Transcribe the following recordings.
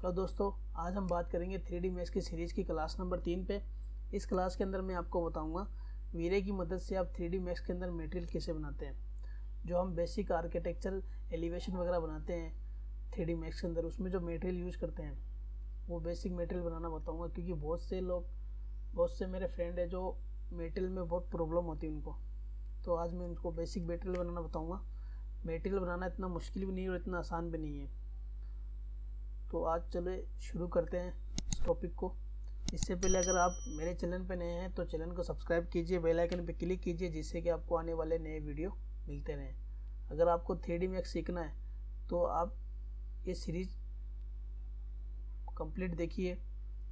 Hello दोस्तों, आज हम बात करेंगे 3D मैक्स की सीरीज़ की क्लास नंबर 3 पे। इस क्लास के अंदर मैं आपको बताऊंगा वीरे की मदद से आप 3D मैक्स के अंदर मटेरियल कैसे बनाते हैं। जो हम बेसिक आर्किटेक्चरल एलिवेशन वगैरह बनाते हैं 3D मैक्स के अंदर, उसमें जो मटेरियल यूज़ करते हैं वो बेसिक मटेरियल बनाना बताऊँगा। क्योंकि बहुत से मेरे फ्रेंड है जो मटेरियल में बहुत प्रॉब्लम होती है उनको, तो आज मैं उनको बेसिक मटेरियल बनाना बताऊँगा। मटेरियल बनाना इतना मुश्किल भी नहीं है और इतना आसान भी नहीं है। तो आज चले शुरू करते हैं इस टॉपिक को। इससे पहले अगर आप मेरे चैनल पर नए हैं तो चैनल को सब्सक्राइब कीजिए, बेल आइकन पर क्लिक कीजिए, जिससे कि आपको आने वाले नए वीडियो मिलते रहें। अगर आपको 3D मैक्स सीखना है तो आप ये सीरीज़ कंप्लीट देखिए।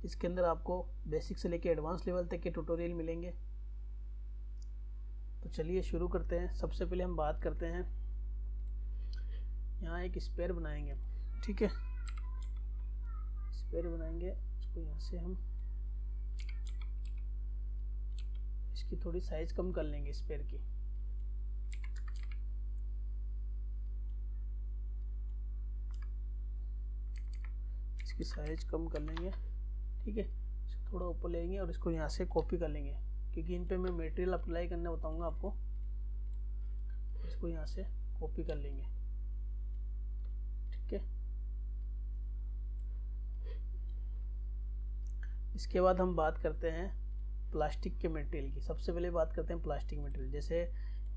इसके अंदर आपको बेसिक से लेकर एडवांस लेवल तक के ट्यूटोरियल मिलेंगे। तो चलिए शुरू करते हैं। सबसे पहले हम बात करते हैं, यहाँ एक स्पेयर बनाएंगे, ठीक है। स्पेयर बनाएंगे, इसको यहाँ से हम इसकी थोड़ी साइज कम कर लेंगे स्पेयर की। इसकी साइज कम कर लेंगे, ठीक है। इसको थोड़ा ऊपर लेंगे और इसको यहाँ से कॉपी कर लेंगे, क्योंकि इन पे मैं मटेरियल अप्लाई करना बताऊंगा आपको। इसको यहाँ से कॉपी कर लेंगे, ठीक है। इसके बाद हम बात करते हैं प्लास्टिक के मटेरियल की। सबसे पहले बात करते हैं प्लास्टिक मटेरियल। जैसे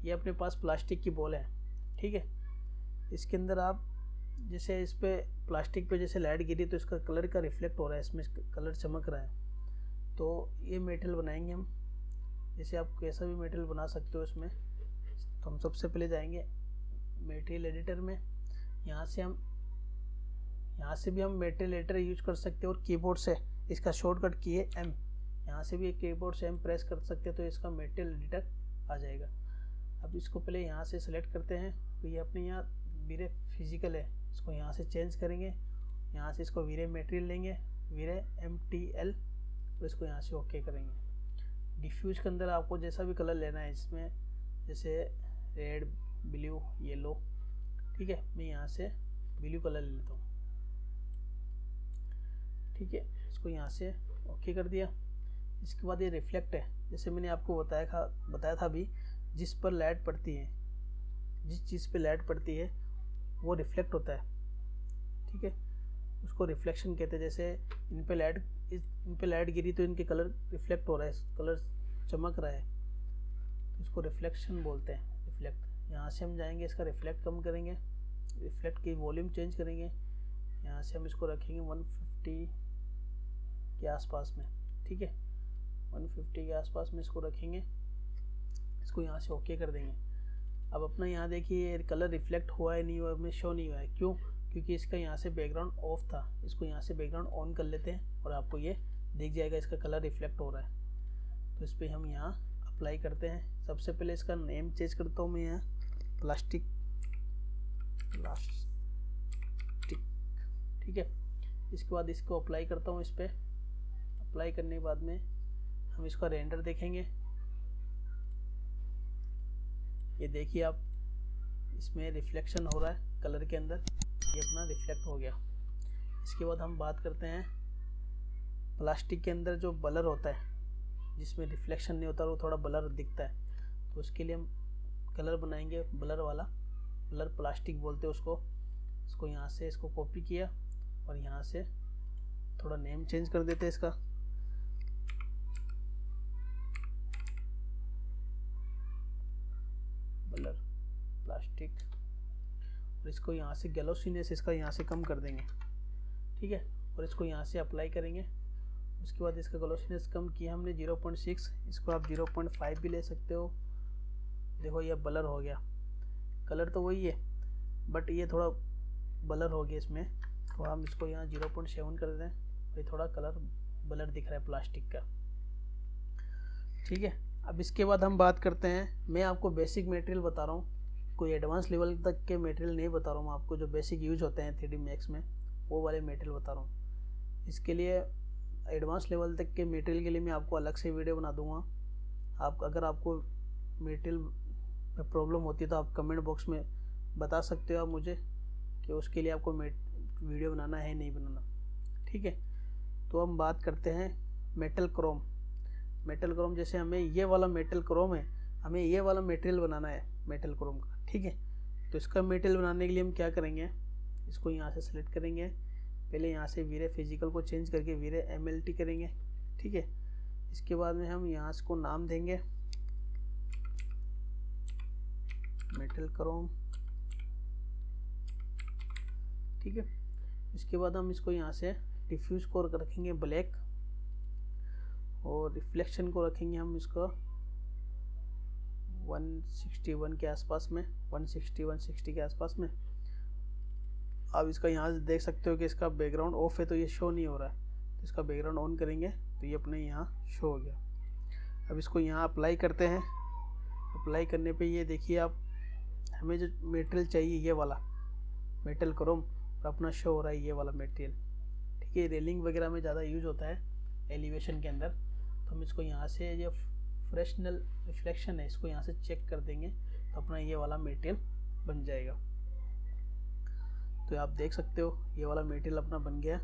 ये अपने पास प्लास्टिक की बॉल है, ठीक है। इसके अंदर आप जैसे इस पे प्लास्टिक पे जैसे लाइट गिरी तो इसका कलर का रिफ्लेक्ट हो रहा है, इसमें कलर चमक रहा है। तो ये मटेरियल बनाएंगे हम। जैसे आप कैसा भी मटेरियल बना सकते हो इसमें। तो हम सबसे पहले जाएंगे मटेरियल एडिटर में। यहाँ से भी हम मटेरियल एडिटर यूज कर सकते हैं, और कीबोर्ड से इसका शॉर्टकट की है M। यहाँ से भी एक कीबोर्ड से M प्रेस कर सकते हैं तो इसका मटेरियल एडिटर आ जाएगा। अब इसको पहले यहाँ से सेलेक्ट करते हैं। तो ये अपने यहाँ वीरे फिजिकल है, इसको यहाँ से चेंज करेंगे। यहाँ से इसको वीरे मटेरियल लेंगे, वीरे MTL, और इसको यहाँ से ओके करेंगे। डिफ्यूज के अंदर आपको जैसा भी कलर लेना है इसमें, जैसे रेड, ब्लू, येलो, ठीक है। मैं यहाँ से ब्लू कलर ले लेता हूँ, ठीक है। इसको यहाँ से ओके कर दिया। इसके बाद ये रिफ्लेक्ट है, जैसे मैंने आपको बताया था अभी, जिस पर लाइट पड़ती है, जिस चीज़ पे लाइट पड़ती है वो रिफ्लेक्ट होता है, ठीक है। उसको रिफ्लेक्शन कहते हैं। जैसे इन पे लाइट गिरी तो इनके कलर रिफ्लेक्ट हो रहा है, कलर चमक रहा है, तो इसको रिफ्लेक्शन बोलते हैं, रिफ्लेक्ट। यहाँ से हम जाएंगे, इसका रिफ्लेक्ट कम करेंगे, रिफ्लेक्ट की वॉल्यूम चेंज करेंगे। यहाँ से हम इसको रखेंगे 150 के आसपास में, ठीक है। 150 के आसपास में इसको रखेंगे। इसको यहाँ से ओके कर देंगे। अब अपना यहाँ देखिए कलर रिफ्लेक्ट हुआ है नहीं हुआ में शो नहीं हुआ है। क्यों? क्योंकि इसका यहाँ से बैकग्राउंड ऑफ था। इसको यहाँ से बैकग्राउंड ऑन कर लेते हैं और आपको ये दिख जाएगा, इसका कलर रिफ्लेक्ट हो रहा है। तो इस पर हम यहाँ अप्लाई करते हैं। सबसे पहले इसका नेम चेंज करता हूँ मैं, यहाँ प्लास्टिक, ठीक है। इसके बाद इसको अप्लाई करता हूँ इस पर। अप्लाई करने के बाद में हम इसका रेंडर देखेंगे। ये देखिए आप, इसमें रिफ्लेक्शन हो रहा है कलर के अंदर, ये अपना रिफ्लेक्ट हो गया। इसके बाद हम बात करते हैं प्लास्टिक के अंदर जो बलर होता है, जिसमें रिफ्लेक्शन नहीं होता, वो थोड़ा बलर दिखता है। तो उसके लिए हम कलर बनाएंगे, बलर वाला, बलर प्लास्टिक बोलते हैं उसको। इसको यहाँ से इसको कॉपी किया और यहाँ से थोड़ा नेम चेंज कर देते हैं इसका। बलर प्लास्टिक, और इसको यहाँ से ग्लोसीनेस इसका यहाँ से कम कर देंगे, ठीक है। और इसको यहाँ से अप्लाई करेंगे। उसके बाद इसका ग्लोसीनेस कम किया हमने 0.6, इसको आप 0.5 भी ले सकते हो। देखो ये बलर हो गया, कलर तो वही है बट ये थोड़ा बलर हो गया इसमें। तो हम इसको यहाँ 0.7 कर दें। ये थोड़ा कलर बलर दिख रहा है प्लास्टिक का, ठीक है। अब इसके बाद हम बात करते हैं, मैं आपको बेसिक मटेरियल बता रहा हूँ, कोई एडवांस लेवल तक के मटेरियल नहीं बता रहा हूँ। आपको जो बेसिक यूज होते हैं 3D मैक्स में वो वाले मटेरियल बता रहा हूँ। इसके लिए एडवांस लेवल तक के मटेरियल के लिए मैं आपको अलग से वीडियो बना दूँगा। अगर आपको मटेरियल में प्रॉब्लम होती है तो आप कमेंट बॉक्स में बता सकते हो आप मुझे कि उसके लिए आपको वीडियो बनाना है नहीं बनाना। ठीक है। तो हम बात करते हैं मेटल क्रोम। मेटल क्रोम जैसे हमें ये वाला मेटल क्रोम है, हमें ये वाला मटेरियल बनाना है मेटल क्रोम का, ठीक है। तो इसका मटेरियल बनाने के लिए हम क्या करेंगे, इसको यहाँ से सेलेक्ट करेंगे, पहले यहाँ से वीरे फिजिकल को चेंज करके वीरे MLT करेंगे, ठीक है। इसके बाद में हम यहाँ इसको नाम देंगे मेटल क्रोम, ठीक है। इसके बाद हम इसको यहाँ से डिफ्यूज को रखेंगे ब्लैक, और रिफ्लेक्शन को रखेंगे हम इसको 161 के आसपास में, 160 के आसपास में। अब इसका यहाँ से देख सकते हो कि इसका बैकग्राउंड ऑफ है तो ये शो नहीं हो रहा है, तो इसका बैकग्राउंड ऑन करेंगे तो ये अपने यहाँ शो हो गया। अब इसको यहाँ अप्लाई करते हैं। अप्लाई करने पे ये देखिए आप, हमें जो मटेरियल चाहिए ये वाला मेटल क्रोम, और अपना शो हो रहा है ये वाला मटेरियल, ठीक है। रेलिंग वगैरह में ज़्यादा यूज होता है एलिवेशन के अंदर। तो हम इसको यहाँ से ये फ्रेशनल रिफ्लेक्शन है, इसको यहाँ से चेक कर देंगे तो अपना ये वाला मटेरियल बन जाएगा। तो आप देख सकते हो ये वाला मटेरियल अपना बन गया,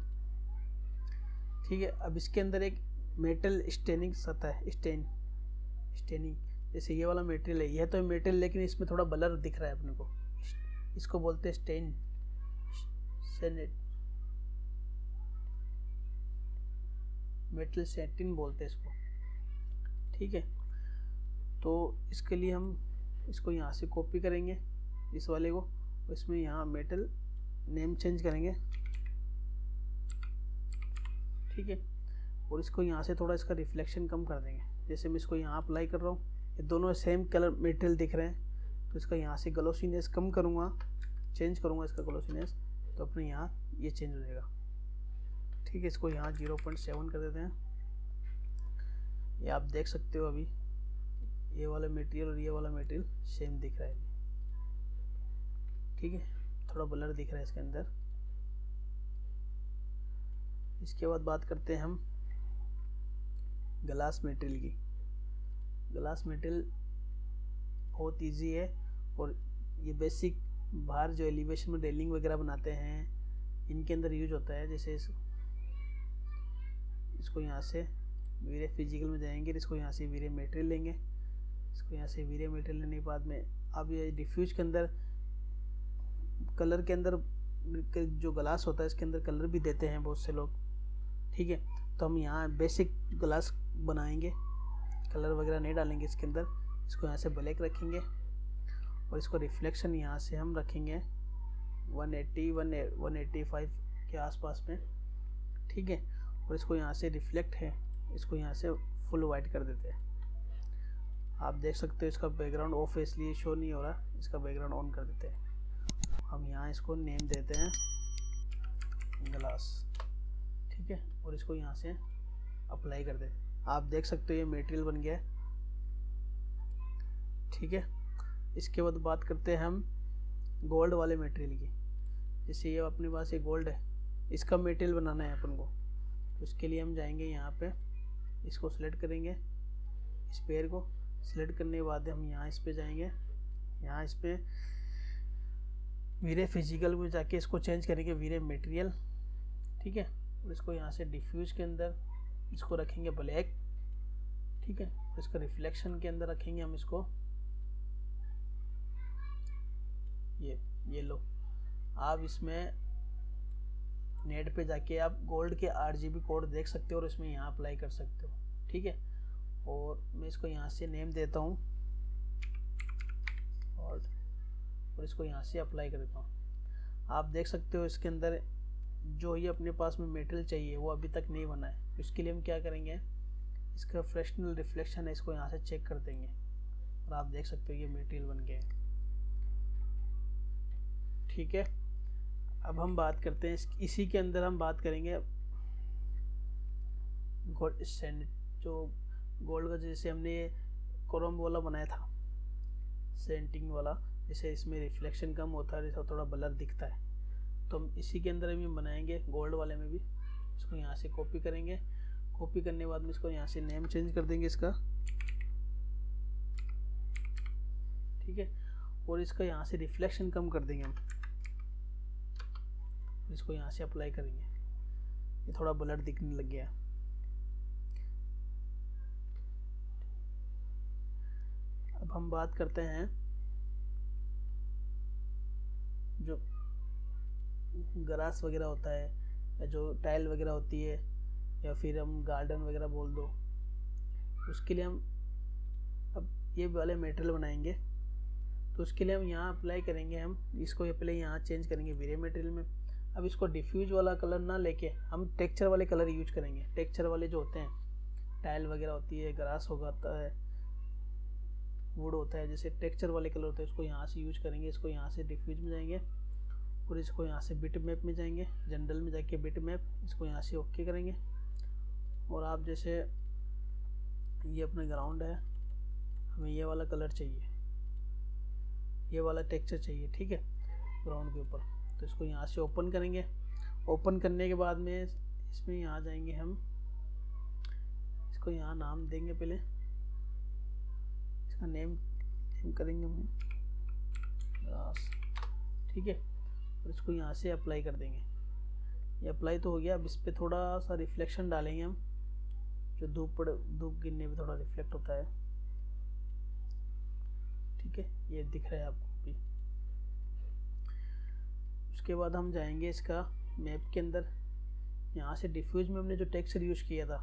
ठीक है। अब इसके अंदर एक मेटल स्टेनिंग सतह है, स्टेनिंग जैसे ये वाला मटेरियल है, यह तो मटेरियल लेकिन इसमें थोड़ा ब्लर दिख रहा है अपने को, इसको बोलते हैं स्टेन, मेटल सेटिन बोलते हैं इसको, ठीक है। तो इसके लिए हम इसको यहाँ से कॉपी करेंगे इस वाले को, इसमें यहाँ मेटल नेम चेंज करेंगे, ठीक है। और इसको यहाँ से थोड़ा इसका रिफ्लेक्शन कम कर देंगे। जैसे मैं इसको यहाँ अप्लाई कर रहा हूँ, ये दोनों सेम कलर मटेरियल दिख रहे हैं, तो इसका यहाँ से ग्लोसीनेस कम करूँगा, चेंज करूँगा इसका ग्लोसीनेस, तो अपने यहाँ ये चेंज हो जाएगा, ठीक है। इसको यहाँ 0.7 कर देते हैं। ये आप देख सकते हो अभी ये वाला मटेरियल और ये वाला मटेरियल सेम दिख रहा है, ठीक है। थोड़ा ब्लर दिख रहा है इसके अंदर। इसके बाद बात करते हैं हम ग्लास मटेरियल की। ग्लास मटेरियल बहुत इजी है, और ये बेसिक बाहर जो एलिवेशन में रेलिंग वगैरह बनाते हैं इनके अंदर यूज होता है। जैसे इसको यहाँ से वीरे फिजिकल में जाएंगे, इसको यहाँ से वीरे मटेरियल लेंगे, इसको यहाँ से वीरे मटेरियल लेने के बाद में अब ये डिफ्यूज के अंदर कलर के अंदर जो ग्लास होता है इसके अंदर कलर भी देते हैं बहुत से लोग, ठीक है। तो हम यहाँ बेसिक ग्लास बनाएंगे, कलर वगैरह नहीं डालेंगे इसके अंदर। इसको यहाँ से ब्लैक रखेंगे और इसको रिफ्लेक्शन यहाँ से हम रखेंगे 185 के आसपास में, ठीक है। और इसको यहाँ से रिफ्लेक्ट है, इसको यहाँ से फुल वाइट कर देते हैं। आप देख सकते हो इसका बैकग्राउंड ऑफ है इसलिए शो नहीं हो रहा, इसका बैकग्राउंड ऑन कर देते हैं। हम यहाँ इसको नेम देते हैं ग्लास, ठीक है। और इसको यहाँ से अप्लाई कर देते हैं। आप देख सकते हो ये मटेरियल बन गया है, ठीक है। इसके बाद बात करते हैं हम गोल्ड वाले मटेरियल की। जैसे ये अपने पास ये गोल्ड है, इसका मटेरियल बनाना है अपन को, तो इसके लिए हम जाएंगे यहाँ पे, इसको सिलेक्ट करेंगे, इस पेयर को सिलेक्ट करने के बाद हम यहाँ इस पे जाएंगे, यहाँ इस पे वीरे फिजिकल में जाके इसको चेंज करेंगे वीरे मटेरियल, ठीक है। और इसको यहाँ से डिफ्यूज के अंदर इसको रखेंगे ब्लैक, ठीक है। और इसका रिफ्लेक्शन के अंदर रखेंगे हम इसको ये लो। आप इसमें नेट पे जाके आप गोल्ड के RGB कोड देख सकते हो और इसमें यहाँ अप्लाई कर सकते हो, ठीक है। और मैं इसको यहाँ से नेम देता हूँ और इसको यहाँ से अप्लाई कर देता हूँ। आप देख सकते हो इसके अंदर जो ये अपने पास में मेटल चाहिए वो अभी तक नहीं बना है। इसके लिए हम क्या करेंगे, इसका फ्रेशनल रिफ्लेक्शन है, इसको यहाँ से चेक कर देंगे और आप देख सकते हो ये मटेरियल बन गया है, ठीक है। अब हम बात करते हैं इसी के अंदर हम बात करेंगे गोल्ड स्टैंड, जो गोल्ड का जैसे हमने ये क्रोम वाला बनाया था सेंटिंग वाला, जैसे इसमें रिफ्लेक्शन कम होता है, जैसा थोड़ा ब्लर दिखता है, तो हम इसी के अंदर भी बनाएंगे गोल्ड वाले में भी। इसको यहाँ से कॉपी करेंगे, कॉपी करने के बाद में इसको यहाँ से नेम चेंज कर देंगे इसका, ठीक है। और इसका यहाँ से रिफ्लेक्शन कम कर देंगे हम, इसको यहाँ से अप्लाई करेंगे। ये थोड़ा ब्लर दिखने लग गया। अब हम बात करते हैं जो ग्रास वगैरह होता है या जो टाइल वगैरह होती है या फिर हम गार्डन वगैरह बोल दो, उसके लिए हम अब ये वाले मटेरियल बनाएंगे। तो उसके लिए हम यहाँ अप्लाई करेंगे, हम इसको ये पहले यहाँ चेंज करेंगे वीरे मटेरियल में। अब इसको डिफ्यूज वाला कलर ना लेके हम टेक्सचर वाले कलर यूज करेंगे। टेक्सचर वाले जो होते हैं, टाइल वगैरह होती है, ग्रास होता है, वुड होता है, जैसे टेक्सचर वाले कलर होते हैं, उसको यहाँ से यूज करेंगे। इसको यहाँ से डिफ्यूज में जाएंगे और इसको यहाँ से बिट मैप में जाएंगे, जनरल में जाके बिट मैप, इसको यहाँ से ओके करेंगे। और आप जैसे ये अपना ग्राउंड है, हमें ये वाला कलर चाहिए, ये वाला टेक्सचर चाहिए, ठीक है, ग्राउंड के ऊपर। तो इसको यहाँ से ओपन करेंगे। ओपन करने के बाद में इसमें यहाँ जाएंगे, हम इसको यहाँ नाम देंगे, पहले इसका नेम करेंगे हम ग्रास, ठीक है। और इसको यहाँ से अप्लाई कर देंगे। ये अप्लाई तो हो गया। अब इस पर थोड़ा सा रिफ्लेक्शन डालेंगे हम, जो धूप गिरने में थोड़ा रिफ्लेक्ट होता है, ठीक है, ये दिख रहा है आपको भी। उसके बाद हम जाएंगे इसका मैप के अंदर, यहाँ से डिफ्यूज में हमने जो टेक्सचर यूज किया था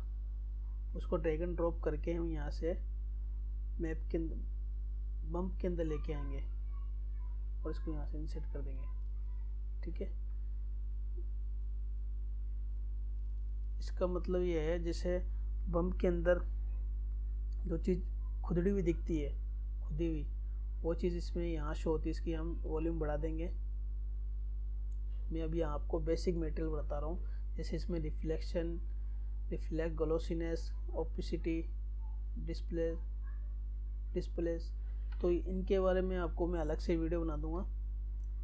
उसको ड्रैग एंड ड्रॉप करके हम यहाँ से मैप के अंदर, बम्प के अंदर लेके आएंगे और इसको यहाँ से इंसर्ट कर देंगे, ठीक है। इसका मतलब ये है, जैसे बम्प के अंदर जो चीज़ खुदड़ी हुई दिखती है, खुदी हुई, वो चीज़ इसमें यहाँ शो होती है। इसकी हम वॉल्यूम बढ़ा देंगे। मैं अभी आपको बेसिक मटेरियल बता रहा हूँ, जैसे इसमें रिफ्लेक्शन, रिफ्लेक्ट, ग्लोसीनेस, ओपेसिटी, डिस्प्लेस, तो इनके बारे में आपको मैं अलग से वीडियो बना दूंगा।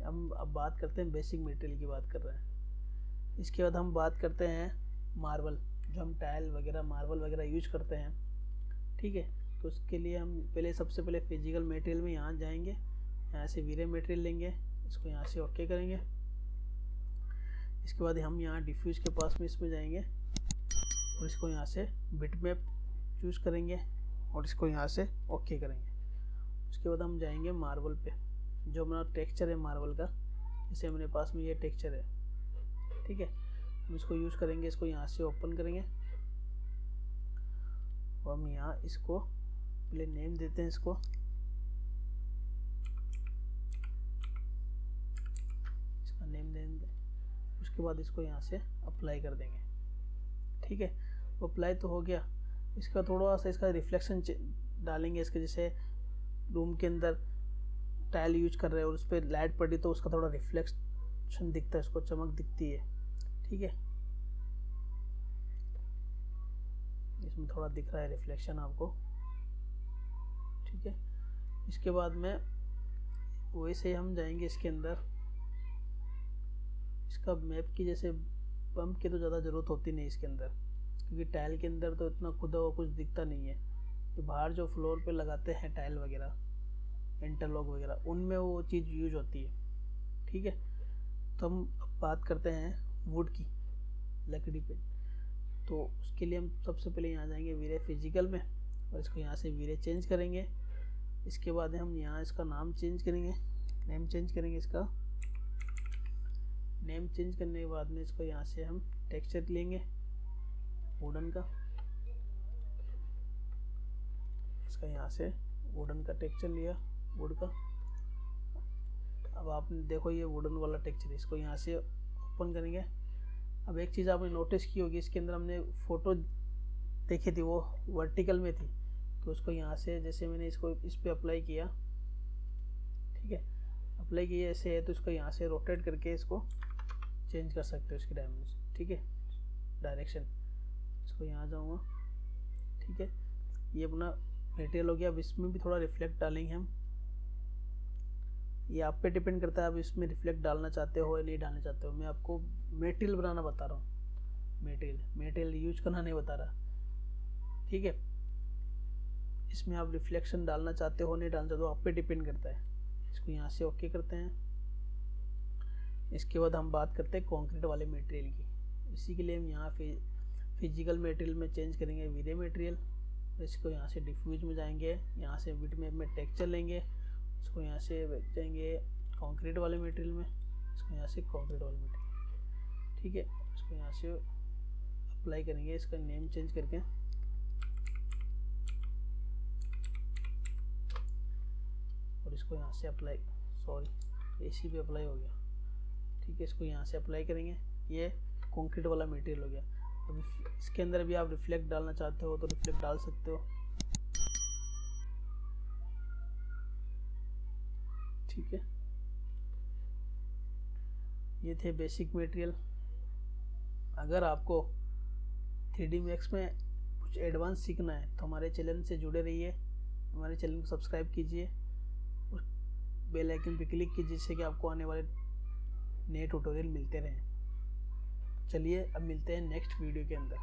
हम अब बात करते हैं बेसिक मटेरियल की बात कर रहे हैं। इसके बाद हम बात करते हैं मार्बल, जो हम टाइल वगैरह, मार्बल वगैरह यूज करते हैं, ठीक है। तो उसके लिए हम सबसे पहले फिजिकल मटेरियल में यहाँ जाएंगे, यहाँ से वीरे मटेरियल लेंगे, इसको यहाँ से ओके करेंगे। इसके बाद हम यहाँ डिफ्यूज के पास में इसमें जाएंगे और इसको यहाँ से बिट मैप चूज़ करेंगे और इसको यहाँ से ओके करेंगे। उसके बाद हम जाएंगे मार्बल पे, जो हमारा टेक्सचर है मार्बल का, जैसे मेरे पास में ये टेक्सचर है, ठीक है, हम इसको यूज़ करेंगे। इसको यहाँ से ओपन करेंगे और हम यहाँ इसको पहले नेम देते हैं, इसको इसका नेम देंगे। उसके बाद इसको यहाँ से अप्लाई कर देंगे, ठीक है। वो अप्लाई तो हो गया। इसका थोड़ा सा इसका रिफ्लेक्शन डालेंगे, इसके जैसे रूम के अंदर टाइल यूज कर रहे हैं और उस पर लाइट पड़ी तो उसका थोड़ा रिफ्लेक्शन दिखता है, उसको चमक दिखती है, ठीक है। इसमें थोड़ा दिख रहा है रिफ्लेक्शन आपको, ठीक है। इसके बाद में वैसे हम जाएंगे इसके अंदर, इसका मैप की जैसे पंप की तो ज़्यादा ज़रूरत होती नहीं इसके अंदर, क्योंकि टाइल के अंदर तो इतना खुदा हुआ कुछ दिखता नहीं है। तो बाहर जो फ्लोर पे लगाते हैं टाइल वगैरह, इंटरलॉक वगैरह, उनमें वो चीज़ यूज होती है, ठीक है। तो हम बात करते हैं वुड की, लकड़ी पे। तो उसके लिए हम सबसे पहले यहाँ जाएंगे वीरे फिजिकल में और इसको यहाँ से वीरे चेंज करेंगे। इसके बाद हम यहाँ इसका नाम चेंज करेंगे, नेम चेंज करेंगे। इसका नेम चेंज करने के बाद में इसको यहाँ से हम टेक्सचर लेंगे वुडन का, इसका यहाँ से वुडन का टेक्सचर लिया, वुड का। अब आपने देखो ये वुडन वाला टेक्सचर, इसको यहाँ से ओपन करेंगे। अब एक चीज़ आपने नोटिस की होगी, इसके अंदर हमने फ़ोटो देखी थी, वो वर्टिकल में थी, तो उसको यहाँ से जैसे मैंने इसको इस पर अप्लाई किया, ठीक है, अप्लाई किया ऐसे है, तो इसको यहाँ से रोटेट करके इसको चेंज कर सकते हो इसकी डायमेंशन, ठीक है, डायरेक्शन। इसको यहाँ जाऊँगा, ठीक है। ये अपना मटेरियल हो गया। अब इसमें भी थोड़ा रिफ्लेक्ट डालेंगे हम, ये आप पे डिपेंड करता है आप इसमें रिफ्लेक्ट डालना चाहते हो या नहीं डालना चाहते हो। मैं आपको मटेरियल बनाना बता रहा हूँ, मटेरियल यूज करना नहीं बता रहा, ठीक है। इसमें आप रिफ्लेक्शन डालना चाहते हो नहीं डालना चाहते हो, आप पे डिपेंड करता है। इसको यहाँ से ओके करते हैं। इसके बाद हम बात करते हैं कंक्रीट वाले मटेरियल की। इसी के लिए हम यहाँ फिजिकल मटेरियल में चेंज करेंगे वीरे मटेरियल। इसको यहाँ से डिफ्यूज में जाएंगे, यहाँ से बिटमैप में टेक्सचर लेंगे, इसको यहाँ से जाएंगे कंक्रीट वाले मटेरियल में, इसको यहाँ से कंक्रीट वाले मटेरियल, ठीक है। इसको यहाँ से अप्लाई करेंगे, इसका नेम चेंज करके, और इसको यहाँ से अप्लाई, सॉरी एसी पे अप्लाई हो गया, ठीक है। इसको यहाँ से अप्लाई करेंगे, ये कंक्रीट वाला मटेरियल हो गया। अब इसके अंदर भी आप रिफ्लेक्ट डालना चाहते हो तो रिफ्लेक्ट डाल सकते हो, ठीक है। ये थे बेसिक मटेरियल। अगर आपको 3D Max में कुछ एडवांस सीखना है तो हमारे चैनल से जुड़े रहिए, हमारे चैनल को सब्सक्राइब कीजिए, उस बेल आइकन पे क्लिक कीजिए जिससे कि आपको आने वाले नए ट्यूटोरियल मिलते रहें। चलिए अब मिलते हैं नेक्स्ट वीडियो के अंदर।